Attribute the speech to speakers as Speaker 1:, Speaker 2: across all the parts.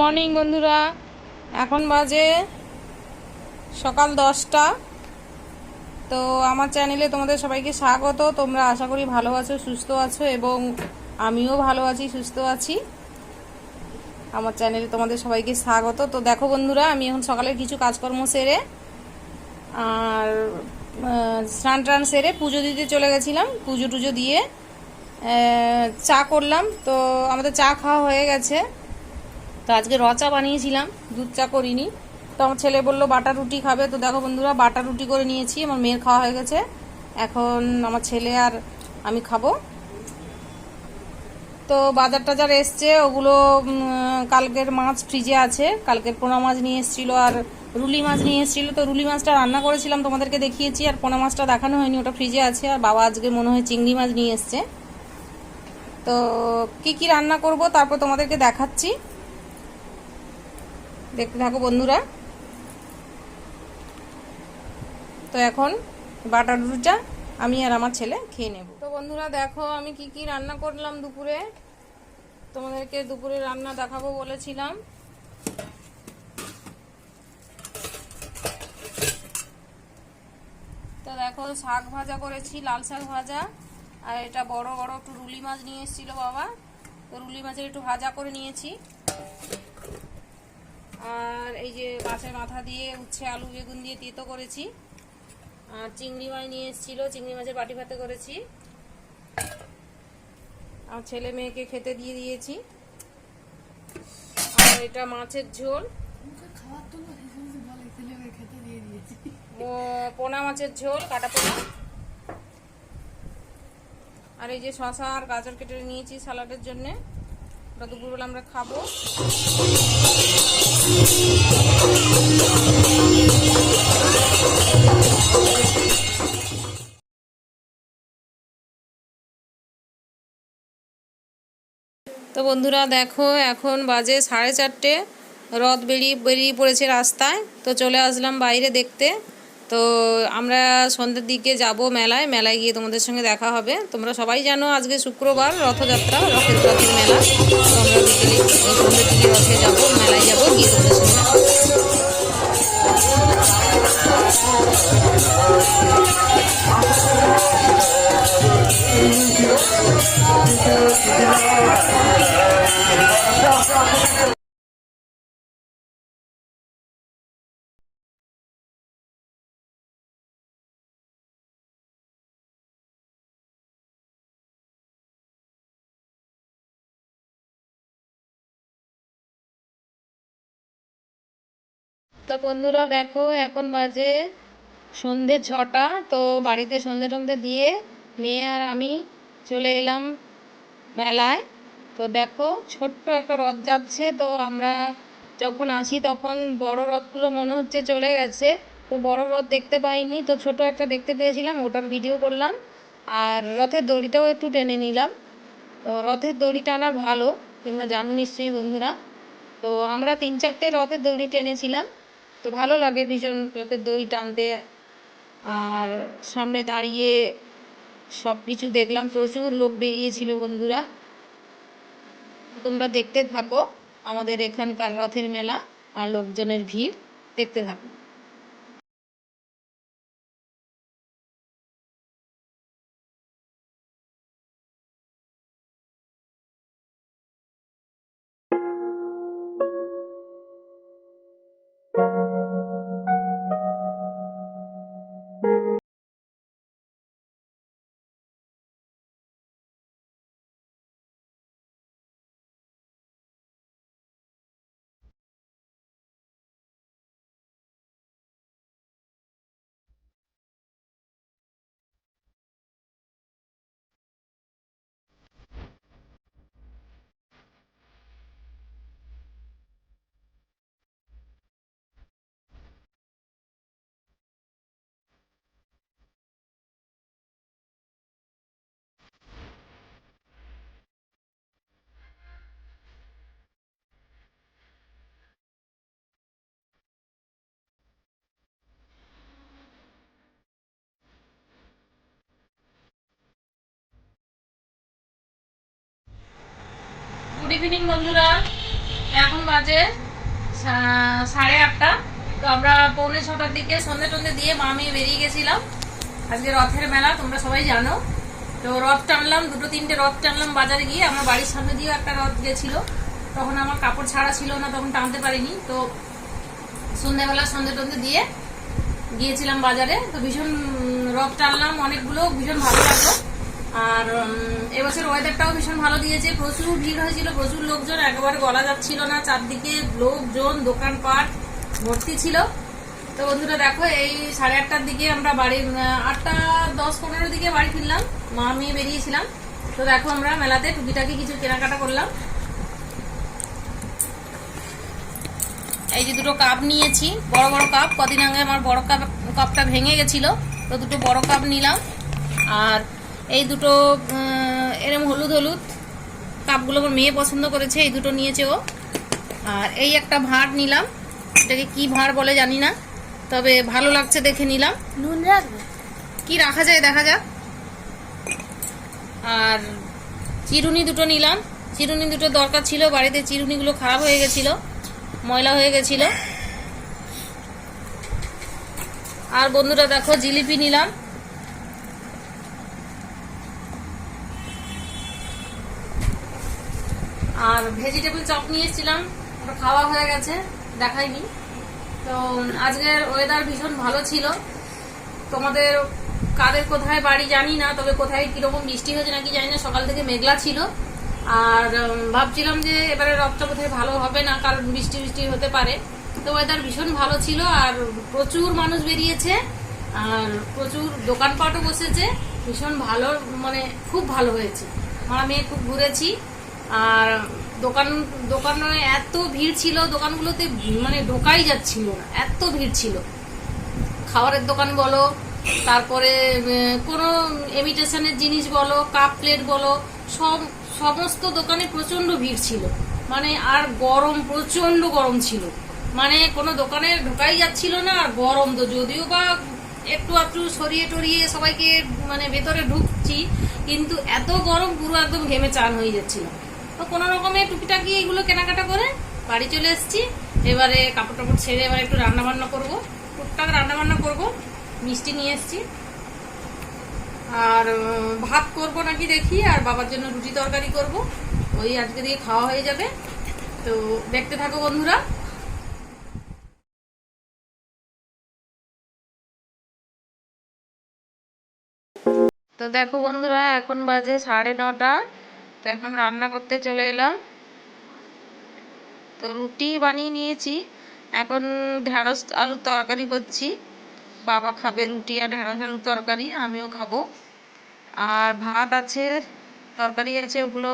Speaker 1: Morning বন্ধুরা, এখন বাজে সকাল 10টা। তো আমার চ্যানেলে তোমাদের সবাইকে স্বাগত। তোমরা আশা করি ভালো আছো, সুস্থ আছো, এবং আমিও ভালো আছি, সুস্থ আছি। আমার চ্যানেলে তোমাদের সবাইকে স্বাগত। তো দেখো বন্ধুরা, আমি এখন সকালের কিছু কাজকর্ম সেরে আর স্নান টান সেরে পুজো দিতে চলে গেছিলাম। পুজো টুজো দিয়ে চা করলাম। তো আমাদের চা খাওয়া হয়ে গেছে। তো আজকে চা বানিয়েছিলাম, দুধ চা করিনি। তো আমার ছেলে বললো বাটার রুটি খাবে। তো দেখো বন্ধুরা, বাটার রুটি করে নিয়েছি। আমার মেয়ের খাওয়া হয়ে গেছে, এখন আমার ছেলে আর আমি খাবো। তো বাজার টাজার এসছে, ওগুলো কালকের মাছ ফ্রিজে আছে। কালকের পোনা মাছ নিয়ে এসেছিলো আর রুলি মাছ নিয়ে এসেছিলো। তো রুলি মাছটা রান্না করেছিলাম, তোমাদেরকে দেখিয়েছি। আর পোনা মাছটা দেখানো হয়নি, ওটা ফ্রিজে আছে। আর বাবা আজকে মনে হয় চিংড়ি মাছ নিয়ে এসছে। তো কি কি রান্না করব তারপর তোমাদেরকে দেখাচ্ছি, দেখতে থাকো বন্ধুরা। তো এখন বাটার রুটিটা আমি আর আমার ছেলে খেয়ে নেব। তো বন্ধুরা দেখো, আমি কি কি রান্না করলাম দুপুরে। তোমাদেরকে দুপুরে রান্না দেখাবো বলেছিলাম। তো দেখো, শাক ভাজা করেছি, লাল শাক ভাজা। আর এটা বড় বড় একটু রুলি মাছ নিয়ে এসেছিল বাবা। তো রুলি মাছের একটু ভাজা করে নিয়েছি। আর এই যে মাছের মাথা দিয়ে উচ্ছে আলু বেগুন দিয়ে তেতো করেছি। আর চিংড়ি মাছ নিয়ে এসেছিল, চিংড়ি মাছের বাটি ভাতে করেছি। আর ছেলে মেয়েকে খেতে দিয়ে দিয়েছি। আর এটা মাছের ঝোল, পোনা মাছের ঝোল, কাটা পোনা। আর এই যে শশা আর গাজর কেটে নিয়েছি সালাডের জন্য। ওটা দুপুরবেলা আমরা খাবো। তো বন্ধুরা দেখো, এখন বাজে 4:30। রথ বেরিয়ে পড়েছে রাস্তায়। তো চলে আসলাম বাইরে দেখতে। তো আমরা সন্ধ্যের দিকে যাব মেলায়। মেলায় গিয়ে তোমাদের সঙ্গে দেখা হবে। তোমরা সবাই জানো আজকে শুক্রবার, রথযাত্রা, রথের মেলা। তো আমরা বিকেলে সন্ধ্যের দিকে রথে যাব, মেলায় যাব, গিয়ে তোমাদের সঙ্গে দেখা হবে। তো বন্ধুরা দেখো, এখন বাজে সন্ধে 6টা। তো বাড়িতে সন্ধে টন্ধে দিয়ে মেয়ে আর আমি চলে এলাম মেলায়। তো দেখো, ছোট্ট একটা রথ যাচ্ছে। তো আমরা যখন আসি তখন বড় রথগুলো মনে হচ্ছে চলে গেছে। তো বড় রথ দেখতে পাইনি, তো ছোট একটা দেখতে পেয়েছিলাম, ওটার ভিডিও করলাম। আর রথের দড়িটাও একটু টেনে নিলাম। তো রথের দড়ি টানা ভালো, তোমরা জানো নিশ্চয়ই বন্ধুরা। তো আমরা 3-4টে রথের দড়ি টেনেছিলাম। তো ভালো লাগে ভীষণ রথের দড়ি টানতে। আর সামনে দাঁড়িয়ে সব কিছু দেখলাম, প্রচুর লোক বেরিয়েছিল বন্ধুরা। তোমরা দেখতে থাকো আমাদের এখানকার রথের মেলা আর লোকজনের ভিড় দেখতে থাকো। গুড ইভিনিং বন্ধুরা, এখন বাজে 8:30। তো আমরা 6:45 দিকে সন্ধে টন্ধে দিয়ে মা মেয়ে বেরিয়ে গেছিলাম। আজকে রথের মেলা, তোমরা সবাই জানো। তো রথ টানলাম, 2-3টে রথ টানলাম বাজারে গিয়ে। আমার বাড়ির সামনে দিয়েও একটা রথ গেছিল, তখন আমার কাপড় ছাড়া ছিল না, তখন টানতে পারিনি। তো সন্ধ্যাবেলা সন্ধে টন্ধে দিয়ে গিয়েছিলাম বাজারে। তো ভীষণ রথ টানলাম অনেকগুলো, ভীষণ ভালো লাগলো। আর এবছর ওয়েদারটাও ভীষণ ভালো দিয়েছে, প্রচুর ভিড় হয়েছিল, প্রচুর লোকজন, একেবারে গলা যাচ্ছিল না, চারদিকে লোকজন, দোকানপাট ভর্তি ছিল। তো বন্ধুরা দেখো, এই 8:30টার দিকে আমরা বাড়ির 8:10-15 দিকে বাড়ি ফিরলাম, মা মেয়ে বেরিয়েছিলাম। তো দেখো আমরা মেলাতে টুকিটাকি কিছু কেনাকাটা করলাম। এই যে দুটো কাপ নিয়েছি, বড় বড় কাপ। কদিন আগে আমার বড় কাপটা ভেঙে গেছিল, তো দুটো বড় কাপ নিলাম। আর এই দুটো এরম হলুদ হলুদ কাপগুলো আমার মেয়ে পছন্দ করেছে, এই দুটো নিয়েছে ও। আর এই একটা ভাঁড় নিলাম, এটাকে কি ভাঁড় বলে জানি না, তবে ভালো লাগছে দেখে নিলাম।
Speaker 2: নুন রাখবে,
Speaker 1: কি রাখা যায় দেখা যাক। আর চিরুনি দুটো নিলাম, চিরুনি দুটো দরকার ছিল, বাড়িতে চিরুনিগুলো খারাপ হয়ে গেছিল, ময়লা হয়ে গেছিল। আর বন্ধুরা দেখো, জিলিপি নিলাম। আর ভেজিটেবল চপ নিয়ে এসেছিলাম, ওটা খাওয়া হয়ে গেছে, দেখাইনি। তো আজকের ওয়েদার ভীষণ ভালো ছিল। তোমাদের কাদের কোথায় বাড়ি জানি না, তবে কোথায় কিরকম বৃষ্টি হয়েছে নাকি জানি না, সকাল থেকে মেঘলা ছিল। আর ভাবছিলাম যে এবারে রথটা কোথায় ভালো হবে না, কারণ বৃষ্টি বৃষ্টি হতে পারে। তো ওয়েদার ভীষণ ভালো ছিল, আর প্রচুর মানুষ বেরিয়েছে, আর প্রচুর দোকানপাটও বসেছে, ভীষণ ভালো, মানে খুব ভালো হয়েছে। আমরা মেয়ে খুব ঘুরেছি। আর দোকানে এত ভিড় ছিল, দোকানগুলোতে মানে ঢোকাই যাচ্ছিল না, এত ভিড় ছিল। খাবারের দোকান বলো, তারপরে কোনো ইমিটেশনের জিনিস বলো, কাপ প্লেট বলো, সমস্ত দোকানে প্রচন্ড ভিড় ছিল। মানে আর গরম, প্রচন্ড গরম ছিল, মানে কোনো দোকানে ঢোকাই যাচ্ছিল না। আর গরম তো যদিও বা একটু একটু সরিয়ে টরিয়ে সবাইকে মানে ভেতরে ঢুকছি, কিন্তু এত গরম, পুরো একদম ঘেমে চান হয়ে যাচ্ছিল। তো কোনো রকমে টুকিটাকি এগুলো কেনাকাটা করে বাড়ি চলে এসেছি। এবারে কাপড় টাপড় ছেড়ে এবার একটু রান্নাবান্না করবো, টুকটাক রান্নাবান্না করবো। মিষ্টি নিয়ে এসেছি, আর ভাত করব নাকি দেখি, আর বাবার জন্য রুটি তরকারি করব, ওই আজকে দিয়ে খাওয়া হয়ে যাবে। তো দেখতে থাকো বন্ধুরা। তো দেখো বন্ধুরা, এখন বাজে 9:30। তো এখন রান্না করতে চলে এলাম। তো রুটি বানিয়ে নিয়েছি, এখন ঢেঁড়স আলুর তরকারি করছি। বাবা খাবে রুটি আর ঢেঁড়স আলুর তরকারি, আমিও খাবো। আর ভাত আছে, তরকারি আছে, ওগুলো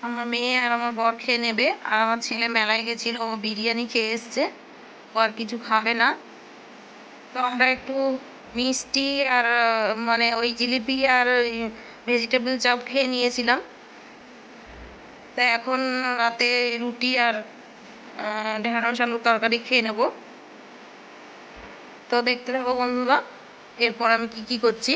Speaker 1: আমার মেয়ে আর আমার বর খেয়ে নেবে। আর আমার ছেলে মেলায় গেছিল, ও বিরিয়ানি খেয়ে এসছে, ও আর কিছু খাবে না। তো আমরা একটু মিষ্টি আর মানে ওই জিলিপি আর ভেজিটেবল চপ খেয়ে নিয়েছিলাম। তা এখন রাতে রুটি আর ঢেঁড়স আলুর তরকারি খেয়ে নেব। তো দেখতে থাকো বন্ধুরা, এরপর আমি কি কি করছি।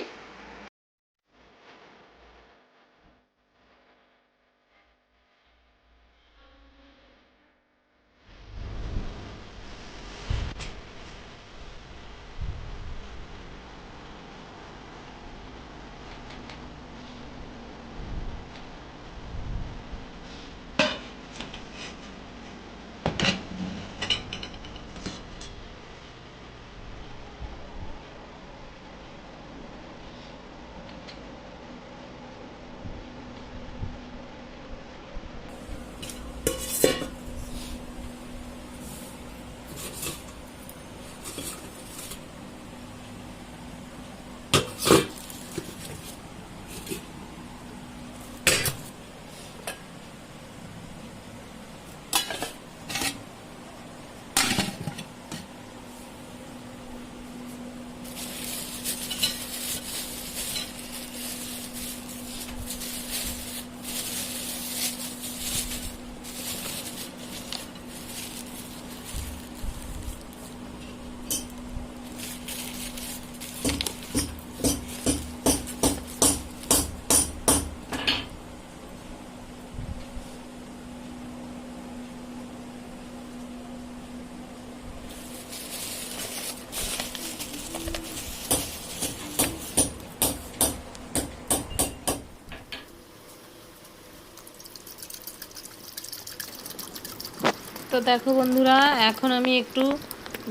Speaker 1: তো দেখো বন্ধুরা, এখন আমি একটু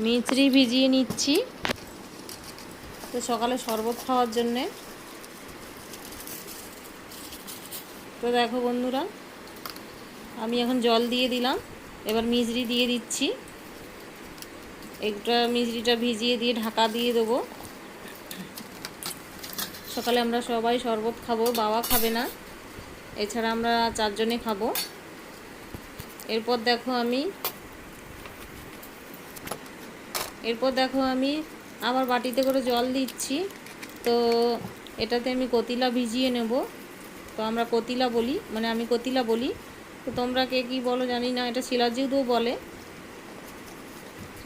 Speaker 1: মিছরি ভিজিয়ে নিচ্ছি তো সকালে শরবত খাওয়ার জন্যে। তো দেখো বন্ধুরা, আমি এখন জল দিয়ে দিলাম, এবার মিছরি দিয়ে দিচ্ছি। একটা মিছরিটা ভিজিয়ে দিয়ে ঢাকা দিয়ে দেবো। সকালে আমরা সবাই শরবত খাবো, বাবা খাবে না, এছাড়া আমরা 4 জনে খাবো। এরপর দেখো আমি আবার বাটিতে করে জল দিচ্ছি। তো এটাতে আমি কতিলা ভিজিয়ে নেব। তো আমরা কতিলা বলি, মানে আমি কতিলা বলি, তো তোমরা কে কী বলো জানি না, এটা শিলাজিউদও বলে।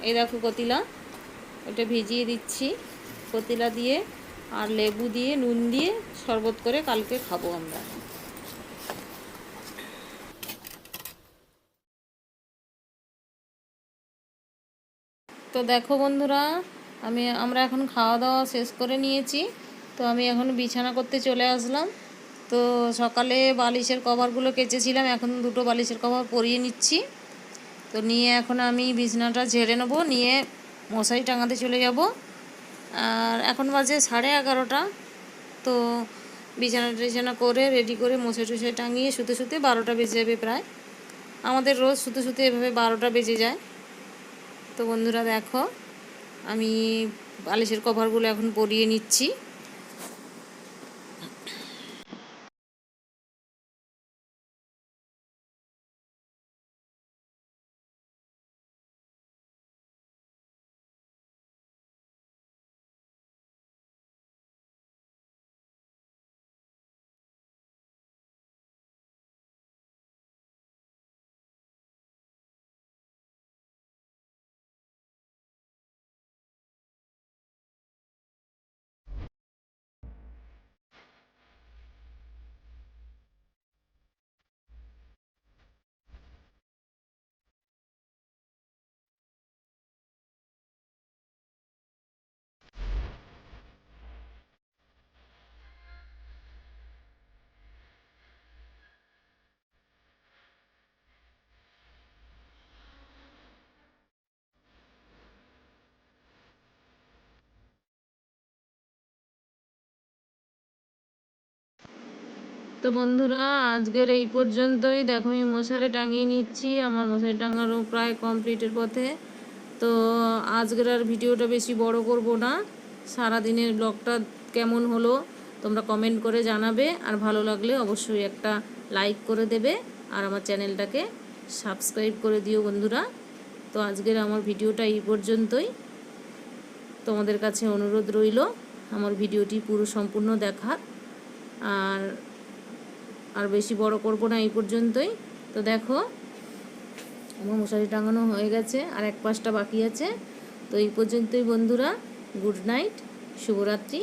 Speaker 1: এই দেখো কতিলা, এটা ভিজিয়ে দিচ্ছি। কতিলা দিয়ে আর লেবু দিয়ে নুন দিয়ে শরবত করে কালকে খাবো আমরা। তো দেখো বন্ধুরা, আমরা এখন খাওয়া দাওয়া শেষ করে নিয়েছি। তো আমি এখন বিছানা করতে চলে আসলাম। তো সকালে বালিশের কভারগুলো কেচেছিলাম, এখন 2টো বালিশের কভার পরিয়ে নিচ্ছি। তো নিয়ে এখন আমি বিছানাটা ঝেড়ে নেবো, নিয়ে মশারি টাঙাতে চলে যাব। আর এখন বাজে 11:30। তো বিছানা করে রেডি করে মশারি টাঙিয়ে শুতে 12টা বেজে যাবে প্রায়। আমাদের রোজ শুতে এভাবে 12টা বেজে যায়। তো বন্ধুরা দেখো, আমি বালিশের কভারগুলো এখন পরিয়ে নিচ্ছি। তো বন্ধুরা, আজকের এই পর্যন্তই। দেখো আমি মশারি টাঙিয়ে নিচ্ছি, আমার মশারি টাঙানো প্রায় কমপ্লিটের পথে। তো আজকের আর ভিডিওটা বেশি বড় করব না। সারাদিনের ব্লগটা কেমন হলো তোমরা কমেন্ট করে জানাবে, আর ভালো লাগলে অবশ্যই একটা লাইক করে দেবে, আর আমার চ্যানেলটাকে সাবস্ক্রাইব করে দিও বন্ধুরা। তো আজকের আমার ভিডিওটা এই পর্যন্তই। তোমাদের কাছে অনুরোধ রইল আমার ভিডিওটি পুরো সম্পূর্ণ দেখার। আর বেশি বড় করব না, এই পর্যন্তই। তো দেখো আমার মশারি টাঙানো হয়ে গেছে, আর এক পাশটা বাকি আছে। তো এই পর্যন্তই বন্ধুরা, গুড নাইট, শুভরাত্রি।